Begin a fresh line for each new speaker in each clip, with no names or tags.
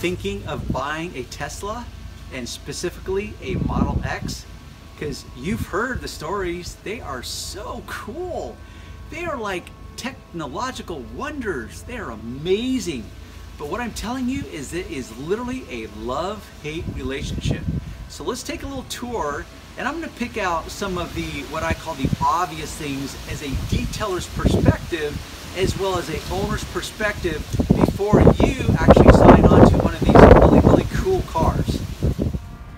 thinking of buying a Tesla, and specifically a Model X? Because you've heard the stories, they are so cool. They are like technological wonders. They are amazing. But what I'm telling you is it is literally a love-hate relationship. So let's take a little tour, and I'm going to pick out some of the, what I call the obvious things as a detailer's perspective, as well as a owner's perspective, before you actually sign on to one of these really cool cars.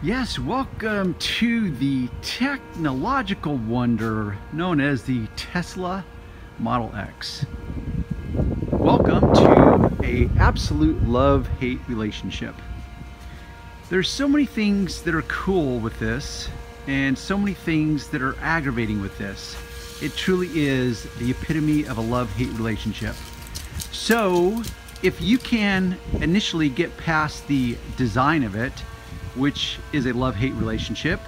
Yes, welcome to the technological wonder known as the Tesla Model X. Welcome to an absolute love-hate relationship. There's so many things that are cool with this, and so many things that are aggravating with this. It truly is the epitome of a love-hate relationship. So, if you can initially get past the design of it, which is a love-hate relationship,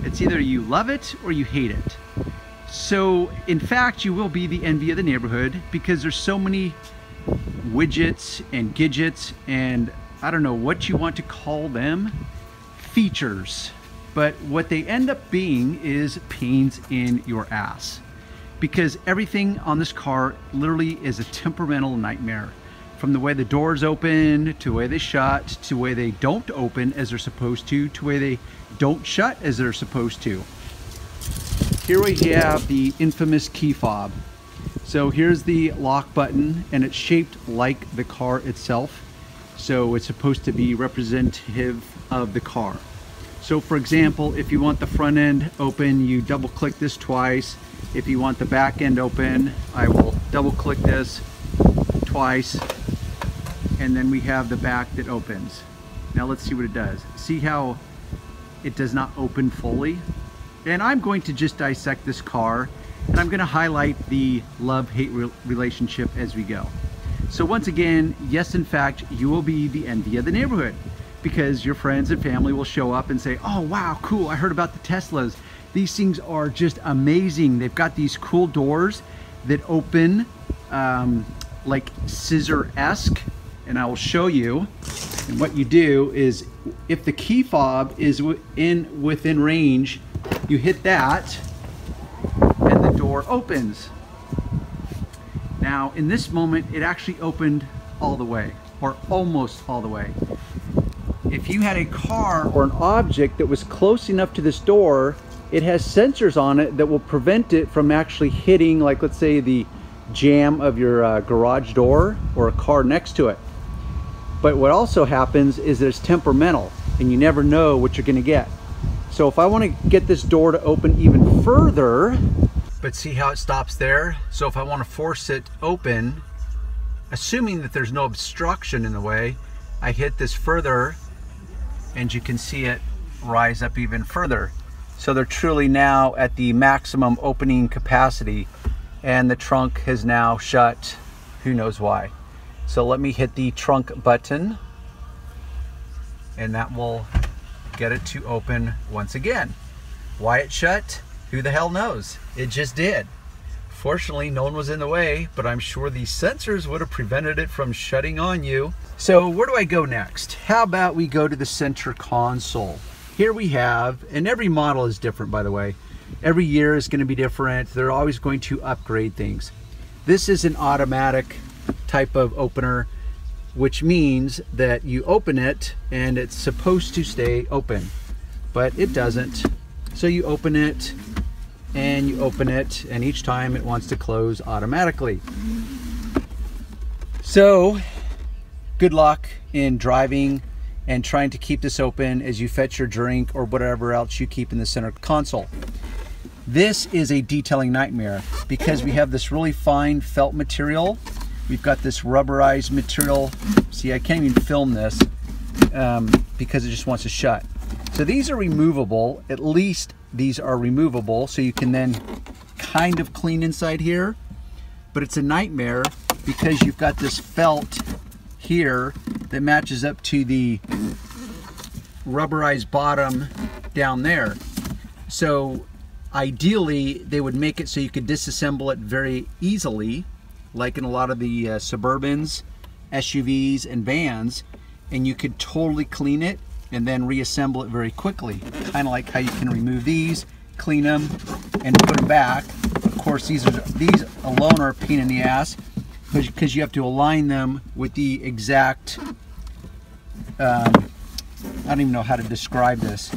it's either you love it or you hate it. So, in fact, you will be the envy of the neighborhood because there's so many widgets and gadgets and I don't know what you want to call them, features. But what they end up being is pains in your ass. Because everything on this car literally is a temperamental nightmare. From the way the doors open, to the way they shut, to the way they don't open as they're supposed to the way they don't shut as they're supposed to. Here we have the infamous key fob. So here's the lock button, and it's shaped like the car itself. So it's supposed to be representative of the car. So for example, if you want the front end open, you double click this twice. If you want the back end open, I will double click this twice, and then we have the back that opens. Now let's see what it does. See how it does not open fully? And I'm going to just dissect this car, and I'm going to highlight the love-hate relationship as we go. So once again, yes, in fact, you will be the envy of the neighborhood because your friends and family will show up and say, oh wow, cool, I heard about the Teslas. These things are just amazing. They've got these cool doors that open like scissor-esque, and I will show you. And what you do is, if the key fob is within range, you hit that and the door opens. Now in this moment it actually opened all the way, or almost all the way. If you had a car or an object that was close enough to this door, it has sensors on it that will prevent it from actually hitting, like let's say the jamb of your garage door or a car next to it. But what also happens is that it's temperamental and you never know what you're going to get. So if I want to get this door to open even further, but see how it stops there? So if I want to force it open, assuming that there's no obstruction in the way, I hit this further and you can see it rise up even further. So they're truly now at the maximum opening capacity, and the trunk has now shut, who knows why. So let me hit the trunk button, and that will get it to open once again. Why it shut? Who the hell knows? It just did. Fortunately, no one was in the way, but I'm sure these sensors would have prevented it from shutting on you. So where do I go next? How about we go to the center console? Here we have, and every model is different, by the way. Every year is going to be different. They're always going to upgrade things. This is an automatic type of opener, which means that you open it and it's supposed to stay open, but it doesn't. So you open it and you open it, and each time it wants to close automatically. So good luck in driving and trying to keep this open as you fetch your drink or whatever else you keep in the center console. This is a detailing nightmare because we have this really fine felt material. We've got this rubberized material. See, I can't even film this because it just wants to shut. So these are removable. At least these are removable, so you can then kind of clean inside here. But it's a nightmare because you've got this felt here that matches up to the rubberized bottom down there. So ideally they would make it so you could disassemble it very easily, like in a lot of the Suburbans, SUVs, and vans. and you could totally clean it and then reassemble it very quickly. Kind of like how you can remove these, clean them, and put them back. Of course, these alone are a pain in the ass because you have to align them with the exact, I don't even know how to describe this.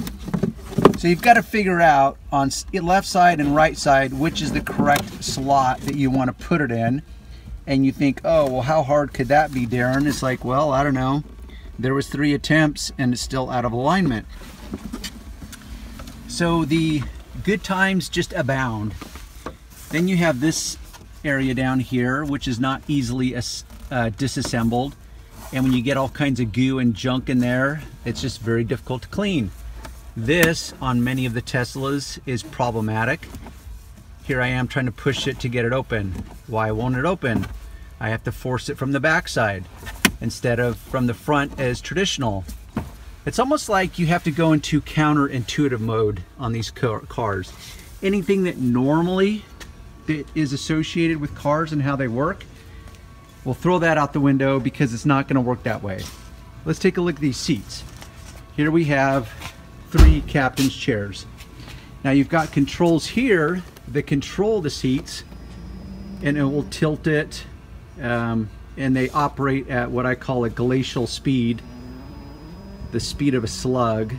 So you've got to figure out on left side and right side which is the correct slot that you want to put it in. And you think, oh, well, how hard could that be, Darren? It's like, well, I don't know. There was 3 attempts and it's still out of alignment. So the good times just abound. Then you have this area down here, which is not easily disassembled. And when you get all kinds of goo and junk in there, it's just very difficult to clean. This, on many of the Teslas, is problematic. Here I am trying to push it to get it open. Why won't it open? I have to force it from the backside instead of from the front as traditional. It's almost like you have to go into counterintuitive mode on these cars. Anything that normally is associated with cars and how they work, we'll throw that out the window because it's not going to work that way. Let's take a look at these seats. Here we have 3 captain's chairs. Now you've got controls here that control the seats, and it will tilt it, and they operate at what I call a glacial speed, the speed of a slug.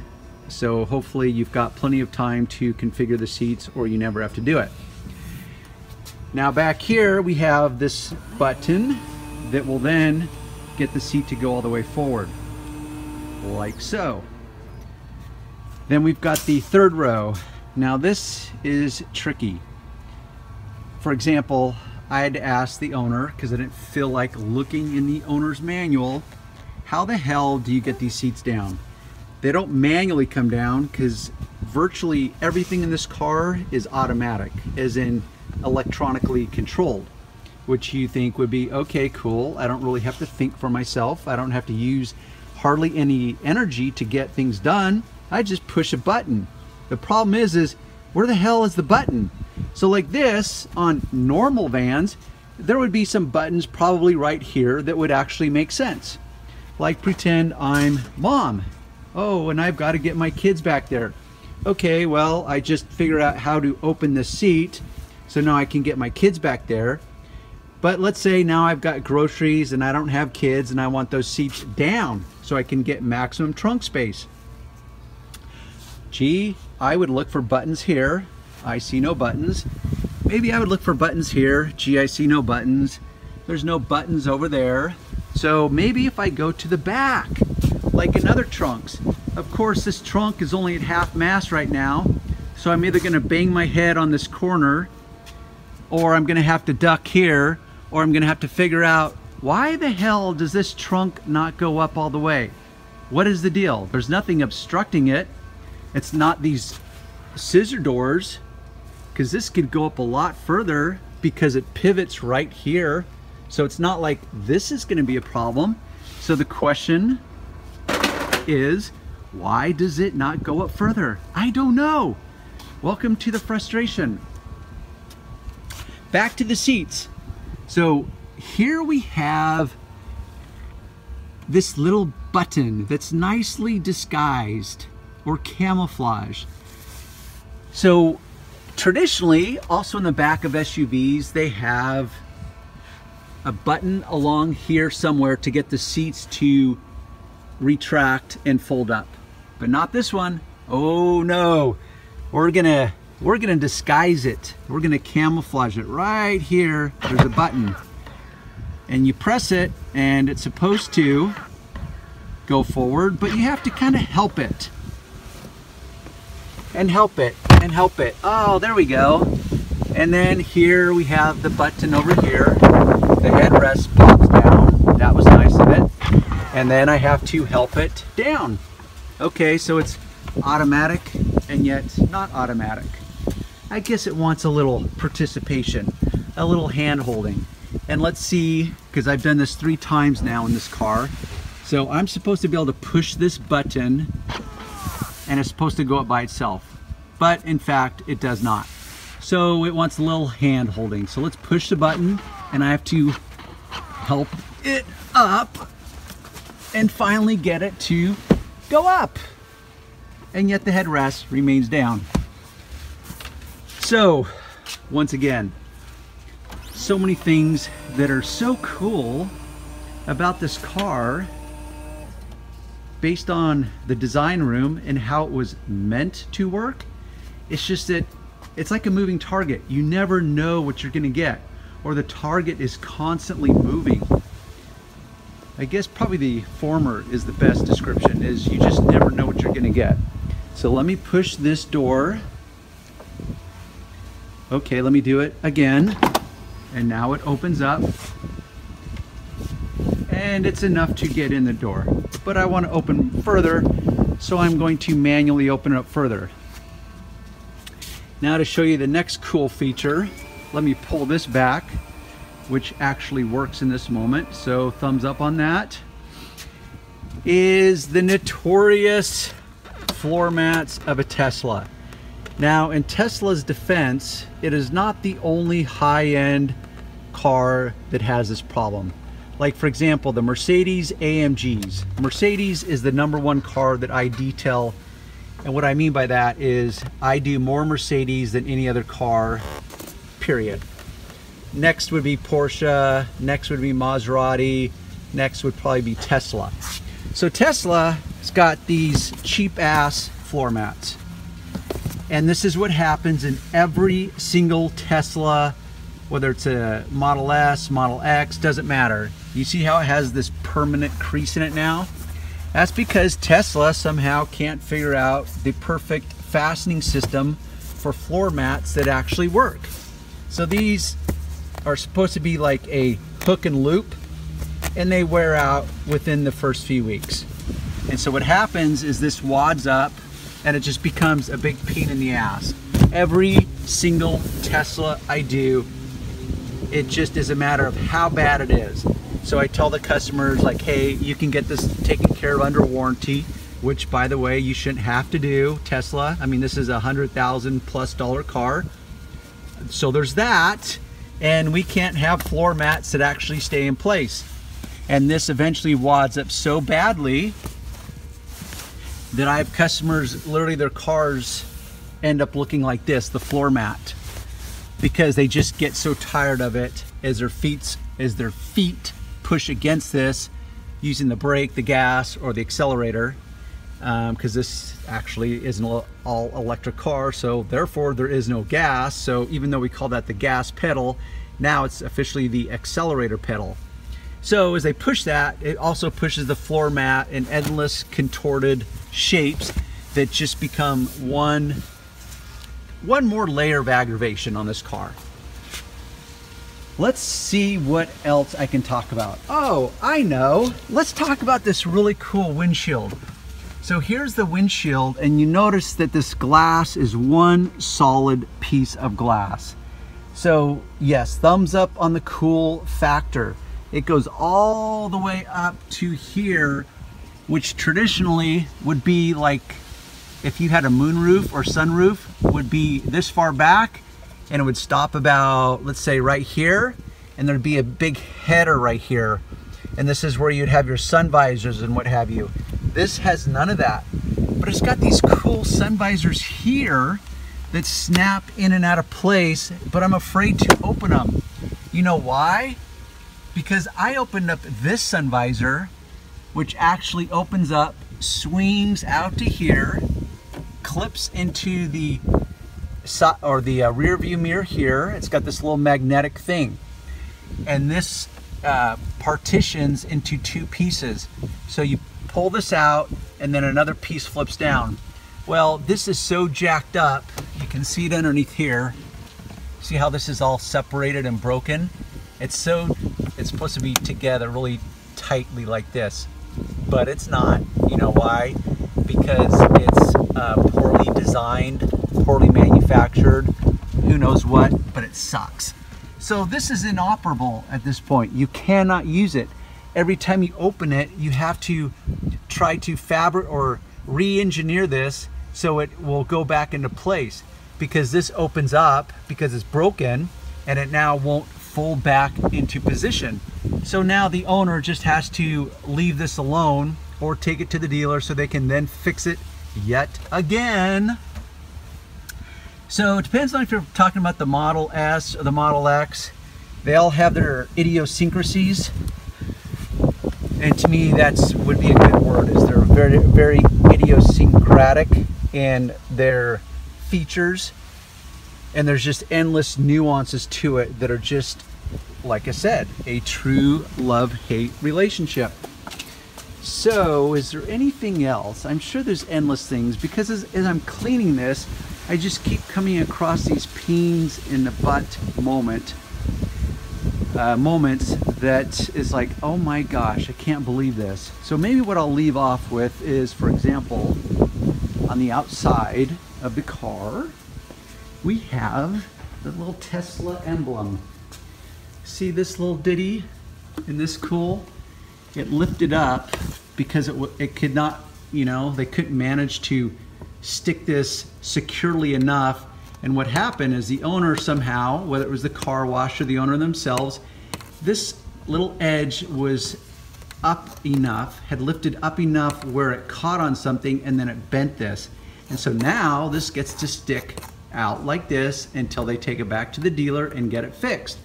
So hopefully you've got plenty of time to configure the seats, or you never have to do it. Now back here we have this button that will then get the seat to go all the way forward, like so. Then we've got the 3rd row. Now this is tricky. For example, I had to ask the owner, because I didn't feel like looking in the owner's manual, how the hell do you get these seats down? They don't manually come down because virtually everything in this car is automatic, as in electronically controlled, which you think would be, okay, cool. I don't really have to think for myself. I don't have to use hardly any energy to get things done. I just push a button. The problem is where the hell is the button? So like this, on normal vans, there would be some buttons probably right here that would actually make sense. Like pretend I'm mom. Oh, and I've got to get my kids back there. Okay, well, I just figured out how to open the seat, so now I can get my kids back there. But let's say now I've got groceries and I don't have kids and I want those seats down so I can get maximum trunk space. Gee, I would look for buttons here. I see no buttons. Maybe I would look for buttons here. Gee, I see no buttons. There's no buttons over there. So maybe if I go to the back, like in other trunks. Of course, this trunk is only at half mast right now. So I'm either gonna bang my head on this corner, or I'm gonna have to duck here, or I'm gonna have to figure out, why the hell does this trunk not go up all the way? What is the deal? There's nothing obstructing it. It's not these scissor doors, because this could go up a lot further because it pivots right here. So it's not like this is going to be a problem. So the question is, why does it not go up further? I don't know. Welcome to the frustration. Back to the seats. So here we have this little button that's nicely disguised or camouflage. So traditionally, also in the back of SUVs, they have a button along here somewhere to get the seats to retract and fold up, but not this one. Oh no, we're gonna disguise it. We're gonna camouflage it. Right here, there's a button, and you press it and it's supposed to go forward, but you have to kind of help it. And help it, and help it. Oh, there we go. And then here we have the button over here. The headrest pops down. That was nice of it. And then I have to help it down. Okay, so it's automatic and yet not automatic. I guess it wants a little participation, a little hand holding. And let's see, because I've done this 3 times now in this car. So I'm supposed to be able to push this button and it's supposed to go up by itself, but in fact it does not. So it wants a little hand holding. So let's push the button and I have to help it up. and finally get it to go up. And yet the headrest remains down. So, once again, so many things that are so cool about this car based on the design room and how it was meant to work. It's just that it's like a moving target. You never know what you're gonna get, or the target is constantly moving. I guess probably the former is the best description, is you just never know what you're gonna get. So let me push this door. Okay, let me do it again. And now it opens up. And it's enough to get in the door. But I want to open further, so I'm going to manually open it up further. Now to show you the next cool feature, let me pull this back, which actually works in this moment. So thumbs up on that. Is the notorious floor mats of a Tesla. Now in Tesla's defense, it is not the only high-end car that has this problem. Like for example, the Mercedes AMGs. Mercedes is the #1 car that I detail, and what I mean by that is I do more Mercedes than any other car, period. Next would be Porsche, next would be Maserati, next would probably be Tesla. So Tesla has got these cheap ass floor mats. And this is what happens in every single Tesla, whether it's a Model S, Model X, doesn't matter. You see how it has this permanent crease in it now? That's because Tesla somehow can't figure out the perfect fastening system for floor mats that actually work. So these are supposed to be like a hook and loop, and they wear out within the first few weeks. And so what happens is this wads up and it just becomes a big pain in the ass. Every single Tesla I do, it just is a matter of how bad it is. So I tell the customers like, hey, you can get this taken care of under warranty, which by the way, you shouldn't have to do, Tesla. I mean, this is a $100,000+ car. So there's that, and we can't have floor mats that actually stay in place. And this eventually wads up so badly that I have customers, literally their cars end up looking like this, the floor mat, because they just get so tired of it as their feet push against this using the brake, the gas, or the accelerator, because this actually is an all electric car, so therefore there is no gas. So even though we call that the gas pedal, now it's officially the accelerator pedal. So as they push that, it also pushes the floor mat in endless contorted shapes that just become one more layer of aggravation on this car. Let's see what else I can talk about. Oh, I know. Let's talk about this really cool windshield. So here's the windshield, and you notice that this glass is one solid piece of glass. So yes, thumbs up on the cool factor. It goes all the way up to here, which traditionally would be like if you had a moonroof or sunroof, would be this far back, and it would stop about, let's say right here, and there'd be a big header right here. And this is where you'd have your sun visors and what have you. This has none of that, but it's got these cool sun visors here that snap in and out of place, but I'm afraid to open them. You know why? Because I opened up this sun visor, which actually opens up, swings out to here, clips into the rear view mirror here. It's got this little magnetic thing, and this partitions into two pieces. So you pull this out and then another piece flips down. Well, this is so jacked up, you can see it underneath here. See how this is all separated and broken? It's supposed to be together really tightly like this, but it's not. You know why? Because it's poorly designed, poorly manufactured, who knows what, but it sucks. So this is inoperable at this point. You cannot use it. Every time you open it, you have to try to fabric or re-engineer this so it will go back into place, because this opens up because it's broken and it now won't fold back into position. So now the owner just has to leave this alone or take it to the dealer so they can then fix it yet again. So it depends on if you're talking about the Model S or the Model X. They all have their idiosyncrasies. And to me, that's would be a good word, is they're very, very idiosyncratic in their features. And there's just endless nuances to it that are just, like I said, a true love-hate relationship. So is there anything else? I'm sure there's endless things, because as I'm cleaning this, I just keep coming across these pains in the butt moments that is like, oh my gosh, I can't believe this. So maybe what I'll leave off with is, for example, on the outside of the car, we have the little Tesla emblem. See this little ditty? Isn't this cool? It lifted up because it could not, you know, they couldn't manage to stick this securely enough. And what happened is the owner somehow, whether it was the car wash or the owner themselves, this little edge was up enough, had lifted up enough where it caught on something, and then it bent this. And so now this gets to stick out like this until they take it back to the dealer and get it fixed.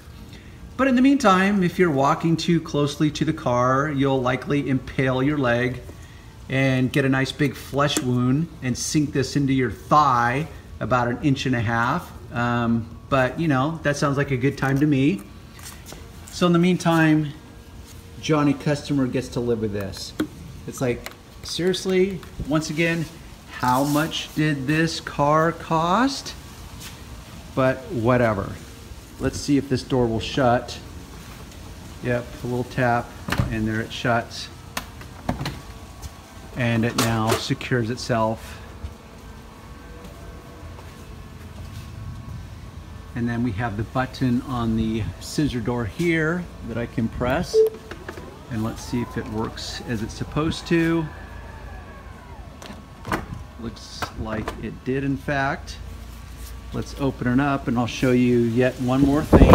But in the meantime, if you're walking too closely to the car, you'll likely impale your leg and get a nice big flesh wound and sink this into your thigh about 1.5 inches. But you know, that sounds like a good time to me. So in the meantime, Johnny customer gets to live with this. It's like, seriously, once again, how much did this car cost? But whatever. Let's see if this door will shut. Yep, a little tap, and there it shuts. And it now secures itself. And then we have the button on the scissor door here that I can press. And let's see if it works as it's supposed to. Looks like it did, in fact. Let's open it up and I'll show you yet one more thing.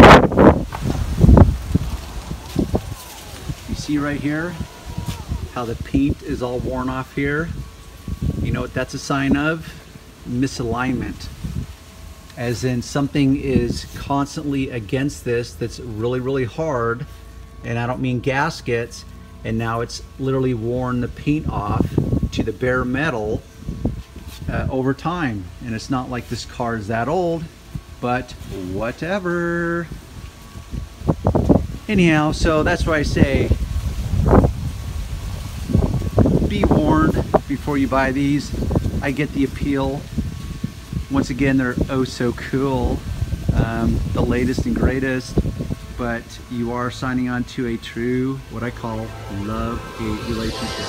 You see right here how the paint is all worn off here? You know what that's a sign of? Misalignment. As in, something is constantly against this that's really, really hard, and I don't mean gaskets, and now it's literally worn the paint off to the bare metal over time. And it's not like this car is that old, but whatever. Anyhow, so that's why I say be warned before you buy these. I get the appeal. Once again, they're oh so cool, the latest and greatest, but you are signing on to a true, what I call love-hate relationship.